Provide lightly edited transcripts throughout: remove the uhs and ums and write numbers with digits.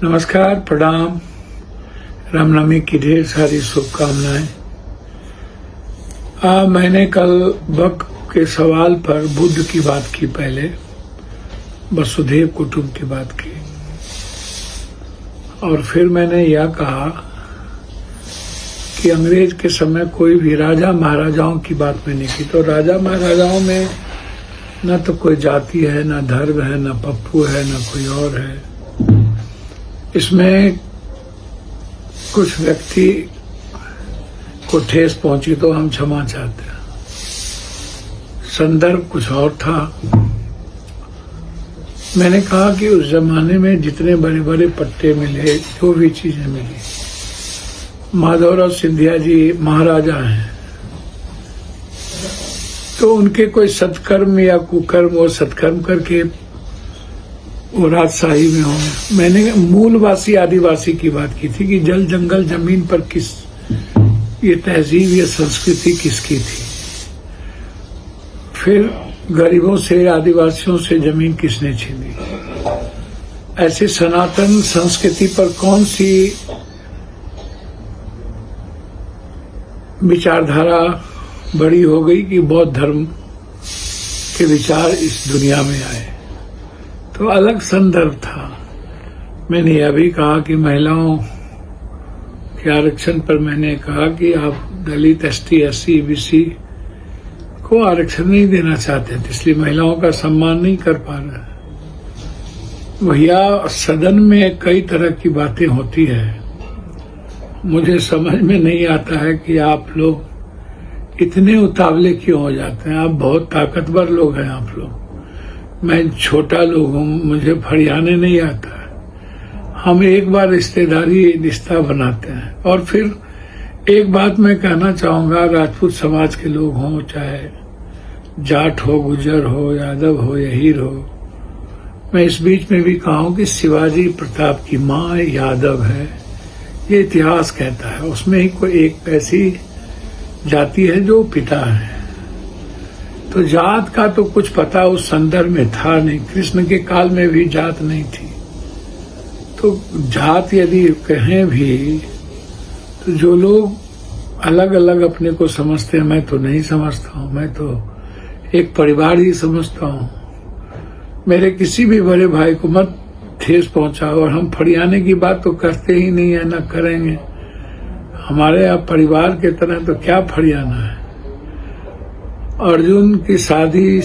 नमस्कार, प्रणाम। रामनवमी की ढेर सारी शुभकामनाएं। मैंने कल बक के सवाल पर बुद्ध की बात की, पहले वसुधैव कुटुंब की बात की, और फिर मैंने यह कहा कि अंग्रेज के समय कोई भी राजा महाराजाओं की बात में नहीं की। तो राजा महाराजाओं में न तो कोई जाति है, न धर्म है, न पप्पू है, न कोई और है। इसमें कुछ व्यक्ति को ठेस पहुंची तो हम क्षमा चाहते हैं। संदर्भ कुछ और था। मैंने कहा कि उस जमाने में जितने बड़े बड़े पट्टे मिले, जो भी चीजें मिली, माधवराव सिंधिया जी महाराजा हैं, तो उनके कोई सत्कर्म या कुकर्म और सत्कर्म करके वो राजशाही में होंगे। मैंने मूलवासी आदिवासी की बात की थी कि जल जंगल जमीन पर किस ये तहजीब या संस्कृति किसकी थी। फिर गरीबों से, आदिवासियों से जमीन किसने छीनी। ऐसे सनातन संस्कृति पर कौन सी विचारधारा बड़ी हो गई कि बौद्ध धर्म के विचार इस दुनिया में आए। तो अलग संदर्भ था। मैंने यह भी कहा कि महिलाओं के आरक्षण पर मैंने कहा कि आप दलित, एसटी, एससी, बीसी को आरक्षण नहीं देना चाहते थे, इसलिए महिलाओं का सम्मान नहीं कर पा रहे। भैया, सदन में कई तरह की बातें होती है। मुझे समझ में नहीं आता है कि आप लोग इतने उतावले क्यों हो जाते हैं। आप बहुत ताकतवर लोग हैं आप लोग। मैं छोटा लोग हूँ, मुझे फरियाने नहीं आता है। हम एक बार रिश्तेदारी रिश्ता बनाते हैं। और फिर एक बात मैं कहना चाहूंगा, राजपूत समाज के लोग हों, चाहे जाट हो, गुजर हो, यादव हो या हीर हो, मैं इस बीच में भी कहूँ कि शिवाजी प्रताप की माँ यादव है, ये इतिहास कहता है। उसमें ही कोई एक ऐसी जाति है जो पिता है। तो जात का तो कुछ पता उस संदर्भ में था नहीं। कृष्ण के काल में भी जात नहीं थी। तो जात यदि कहें भी, तो जो लोग अलग अलग अपने को समझते हैं, मैं तो नहीं समझता हूँ। मैं तो एक परिवार ही समझता हूँ। मेरे किसी भी बड़े भाई को मत ठेस पहुंचाओ। और हम फरियाने की बात तो करते ही नहीं है, न करेंगे। हमारे यहाँ परिवार के तरह तो क्या फरियाना है। अर्जुन की शादी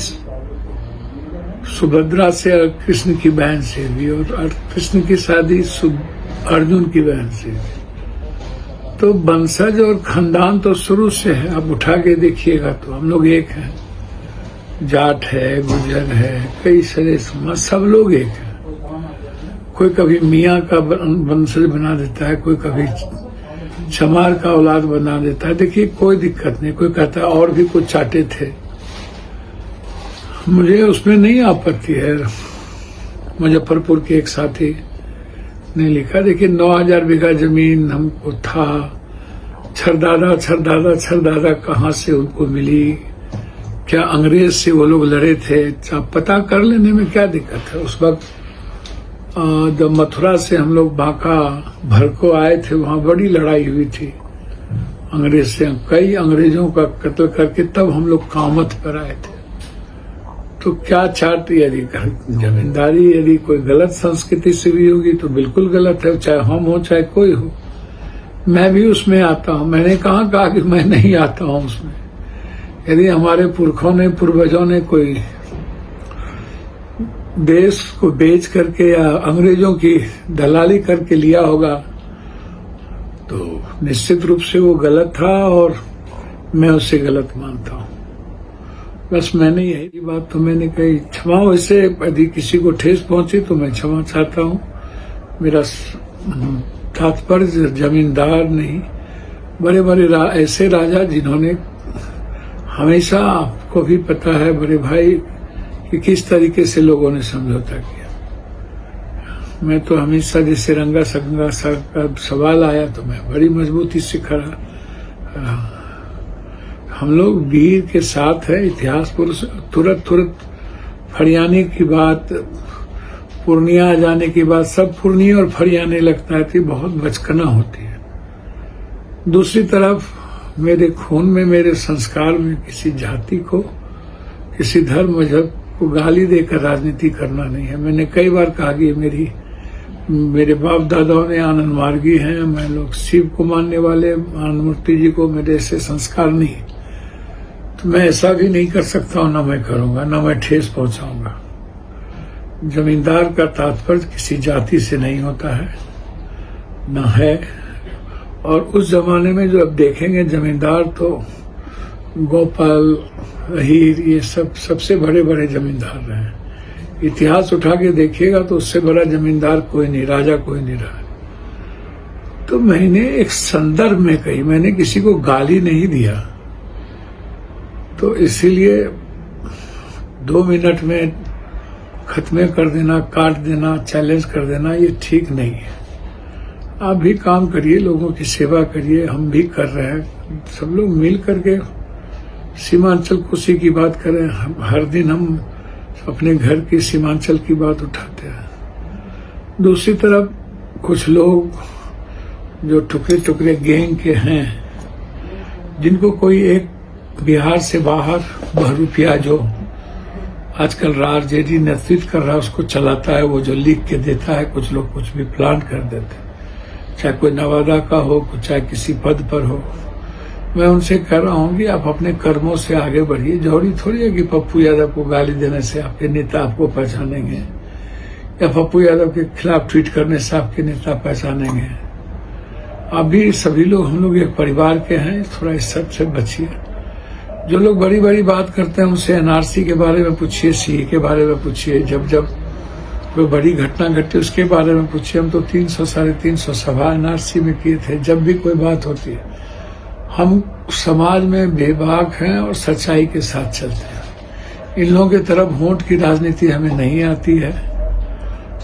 सुभद्रा से और कृष्ण की बहन से भी, और कृष्ण की शादी अर्जुन की बहन से भी। तो वंशज और खानदान तो शुरू से है। आप उठा के देखिएगा तो हम लोग एक हैं। जाट है, गुजर है, कई सारे समाज, सब लोग एक हैं। कोई कभी मियाँ का वंशज बना देता है, कोई कभी चमार का औलाद बना देता है। देखिए, कोई दिक्कत नहीं। कोई कहता है और भी कुछ चाटे थे, मुझे उसमें नहीं आपत्ति है। मुजफ्फरपुर के एक साथी ने लिखा, देखिए 9000 बीघा जमीन हमको था, छरदादा छरदादा छरदादा कहाँ से उनको मिली, क्या अंग्रेज से वो लोग लड़े थे, आप पता कर लेने में क्या दिक्कत है। उस वक्त जब मथुरा से हम लोग बांका भर को आए थे, वहां बड़ी लड़ाई हुई थी अंग्रेज से। कई अंग्रेजों का कत्ल करके तब हम लोग कामत पर आए थे। तो क्या चाट, यदि जमींदारी यदि कोई गलत संस्कृति से भी होगी तो बिल्कुल गलत है, चाहे हम हो चाहे कोई हो। मैं भी उसमें आता हूँ। मैंने कहा कि मैं नहीं आता हूँ उसमें। यदि हमारे पुरखों ने, पूर्वजों ने कोई देश को बेच करके या अंग्रेजों की दलाली करके लिया होगा तो निश्चित रूप से वो गलत था, और मैं उसे गलत मानता हूँ। बस मैंने यही बात तो मैंने कही। क्षमा, वैसे यदि किसी को ठेस पहुंची तो मैं क्षमा चाहता हूँ। मेरा तात्पर्य जमींदार नहीं, बड़े बड़े ऐसे राजा जिन्होंने, हमेशा आपको भी पता है बड़े भाई कि किस तरीके से लोगों ने समझौता किया। मैं तो हमेशा जैसे रंगा संगा का सवाल आया तो मैं बड़ी मजबूती से खड़ा। हम लोग वीर के साथ है, इतिहास पुरुष। तुरंत फरियाने की बात पूर्णिया आ जाने के बाद सब पूर्णिया और फरियाने लगता है कि बहुत बचकना होती है। दूसरी तरफ मेरे खून में, मेरे संस्कार में किसी जाति को, किसी धर्म मजहब को गाली देकर राजनीति करना नहीं है। मैंने कई बार कहा कि मेरे बाप दादाओं ने आनंद मार्गी हैं, मैं लोग शिव को मानने वाले, आनंद मूर्ति जी को, मेरे ऐसे संस्कार नहीं, तो मैं ऐसा भी नहीं कर सकता हूं, ना मैं करूंगा, ना मैं ठेस पहुंचाऊंगा। जमींदार का तात्पर्य किसी जाति से नहीं होता है, न है। और उस जमाने में जो अब देखेंगे जमींदार तो गोपाल, अहीर, ये सब सबसे बड़े बड़े जमींदार रहे। इतिहास उठा के देखिएगा तो उससे बड़ा जमींदार कोई नहीं, राजा कोई नहीं रहा। तो मैंने एक संदर्भ में कही, मैंने किसी को गाली नहीं दिया। तो इसीलिए 2 मिनट में खत्म कर देना, काट देना, चैलेंज कर देना, ये ठीक नहीं है। आप भी काम करिए, लोगों की सेवा करिए, हम भी कर रहे हैं। सब लोग मिल करके सीमांचल कोसी की बात करें। हर दिन हम अपने घर की सीमांचल की बात उठाते हैं। दूसरी तरफ कुछ लोग जो टुकड़े टुकड़े गैंग के हैं, जिनको कोई एक बिहार से बाहर बहरूपिया जो आजकल आरजेडी नेतृत्व कर रहा है उसको चलाता है, वो जो लिख के देता है, कुछ लोग कुछ भी प्लान कर देते हैं, चाहे कोई नवादा का हो, चाहे किसी पद पर हो। मैं उनसे कह रहा हूं कि आप अपने कर्मों से आगे बढ़िए। जरूरी थोड़ी है कि पप्पू यादव को गाली देने से आपके नेता आपको पहचानेंगे, या पप्पू यादव के खिलाफ ट्वीट करने से आपके नेता पहचानेंगे। आप भी सभी लोग, हम लोग एक परिवार के हैं, थोड़ा इस सब से बचिए। जो लोग बड़ी बड़ी बात करते हैं उनसे एनआरसी के बारे में पूछिए, सीए के बारे में पूछिए, जब कोई बड़ी घटना घटी उसके बारे में पूछिए। हम तो 300 साढ़े 300 सभा एनआरसी में किए थे। जब भी कोई बात होती है हम समाज में बेबाक हैं और सच्चाई के साथ चलते हैं। इन लोगों की तरफ वोट की राजनीति हमें नहीं आती है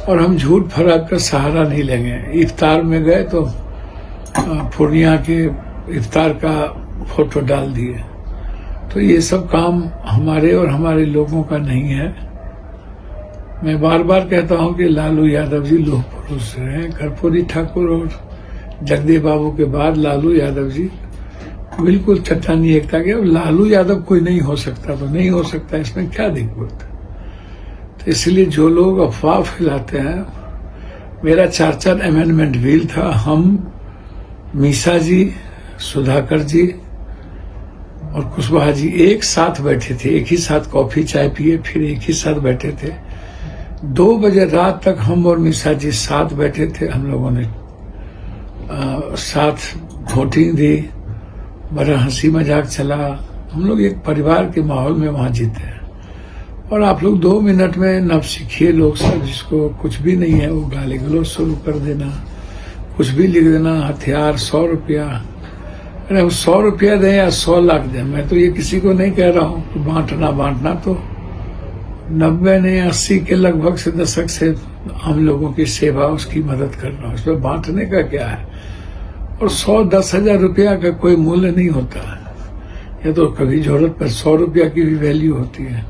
और हम झूठ फराक का सहारा नहीं लेंगे। इफ्तार में गए तो पूर्णिया के इफ्तार का फोटो डाल दिए, तो ये सब काम हमारे और हमारे लोगों का नहीं है। मैं बार बार कहता हूं कि लालू यादव जी लोह पुरुष हैं। कर्पूरी ठाकुर और जगदेव बाबू के बाद लालू यादव जी बिल्कुल चट्टानी एकता के। अब लालू यादव कोई नहीं हो सकता तो नहीं हो सकता, इसमें क्या दिक्कत। तो इसलिए जो लोग अफवाह फैलाते हैं, मेरा 4 अमेंडमेंट बिल था। हम मीसा जी, सुधाकर जी और कुशवाहा जी एक साथ बैठे थे, एक ही साथ कॉफी चाय पिए, फिर एक ही साथ बैठे थे। 2 बजे रात तक हम और मीसा जी साथ बैठे थे। हम लोगों ने साथ वोटिंग दी, बड़ा हंसी मजाक चला। हम लोग एक परिवार के माहौल में वहां जीते हैं। और आप लोग 2 मिनट में नवसिखिए लोग सब, जिसको कुछ भी नहीं है, वो गाली गलौज शुरू कर देना, कुछ भी लिख देना, हथियार 100 रुपया। अरे हम 100 रुपया दें या 100 लाख दें, मैं तो ये किसी को नहीं कह रहा हूं कि बांटना तो 90 ने 80 के लगभग से दशक से हम लोगों की सेवा, उसकी मदद कर रहा हूं। इसमें बांटने का क्या है। और 100-10 हजार रुपया का कोई मूल्य नहीं होता है। ये तो कभी जरूरत पर 100 रुपया की भी वैल्यू होती है,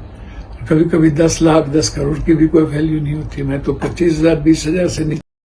कभी कभी 10 लाख 10 करोड़ की भी कोई वैल्यू नहीं होती। मैं तो 25,000 20,000 से